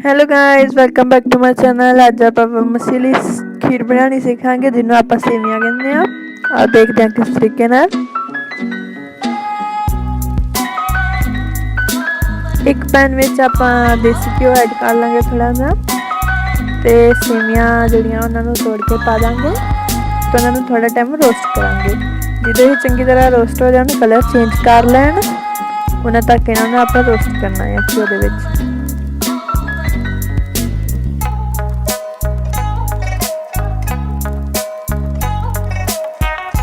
Hello guys, welcome back to my channel. अज आप मसीली खीर बनानी सीखांगे जिन्होंने आप सेवियां कहते हैं और देखते हैं किस तरीके नाल। एक पैन में आप देसी घ्यो ऐड कर लेंगे थोड़ा जा, तो सेवियां जड़ियां उन्होंने तोड़ के पा देंगे, तो उन्होंने थोड़ा टाइम रोस्ट करांगे। जो ये चंगी तरह रोस्ट हो जाए, कलर चेंज कर लैन, उन्हें तक इन्होंने आप रोस्ट करना है घ्यो दे विच।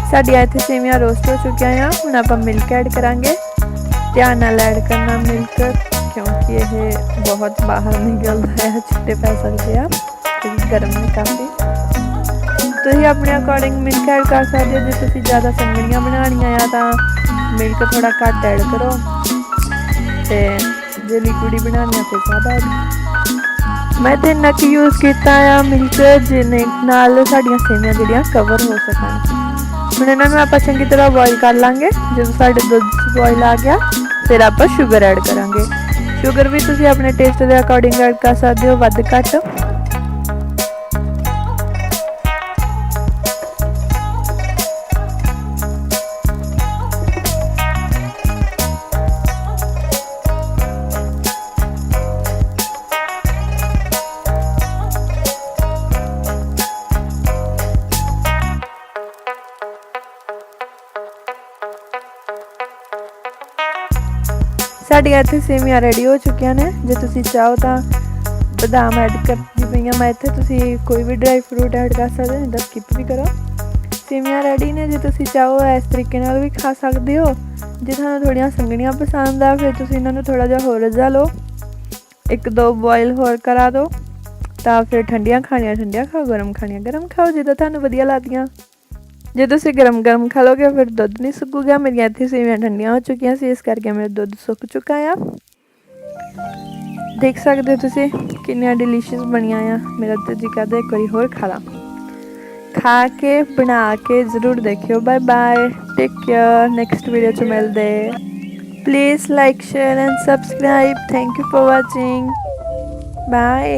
साडियां इत्थे सेवियां रोस्ट हो चुकियां हैं। हुण आपां मिल्क ऐड करांगे। ध्यान नाल ऐड करना मिल्क, क्योंकि यह बहुत बाहर निकलता है, छिट्टे पै सकते हैं क्योंकि गर्म है काफ़ी। तुसीं अपने अकॉर्डिंग मिल्क ऐड कर सकते हो। जे तुसीं ज़्यादा संगड़ियां बनाणियां आ तां मिल्क थोड़ा घट ऐड करो, ते जे लिक्विड बनानी तो ज़्यादा ऐड। मैं तो इन्ना क यूज़ किया मिल्क जिन्ने नाल साडियां सेवियां जिहड़ियां कवर हो सकन। ਹੁਣ ਇਹਨਾਂ ਨੂੰ ਆਪਾਂ ਚੰਗੀ ਤਰ੍ਹਾਂ ਬੋਇਲ ਕਰ ਲਾਂਗੇ। ਜਦੋਂ ਸਾਡੇ ਦੁੱਧ 'ਚ ਬੋਇਲ ਆ ਗਿਆ, ਫਿਰ ਆਪਾਂ ਸ਼ੂਗਰ ਐਡ ਕਰਾਂਗੇ। ਸ਼ੂਗਰ ਵੀ ਤੁਸੀਂ ਆਪਣੇ ਟੇਸਟ ਦੇ ਅਕੋਰਡਿੰਗ ਐਡ ਕਰ ਸਕਦੇ ਹੋ, ਵੱਧ ਘੱਟ। साडियां इत्थे सेवियां रेडी हो चुकियां ने। जे तुसीं चाहो तो बदाम ऐड करदी पई आं मैं इत्थे, तुसीं कोई भी ड्राई फ्रूट ऐड कर सकदे हो, नहीं तो स्किप भी करो। सेवियां रेडी ने। जे तुसीं चाहो इस तरीके नाल भी खा सकदे हो। जे तुहानूं थोड़ियां संगणियां पसंद आ, फिर तुसीं इन्हां नूं थोड़ा जिहा होर रज़ा लो, एक दो बॉयल होर करा दो, तां फिर ठंडियां खाणियां ठंडियां खाओ, गरम खाणियां गरम खाओ, जिद्दां तुहानूं वधिया लगदियां। जे तुसीं गरम गरम खा लोगे फिर दुध नहीं सुकूगा। मेरियां इत्थे सेवियां ठंडियां हो चुकियां सी, इस करके मेरा दुध सुक चुका आ। देख सकते हो तुसीं कितनियां डिलीशियस बनियां आ। मेरा तो जी करदा एक बारी होर खा ला। खा के बना के जरूर देखियो। Bye bye, take care. Next video च मिलदे। Please like share and subscribe. Thank you for watching. Bye.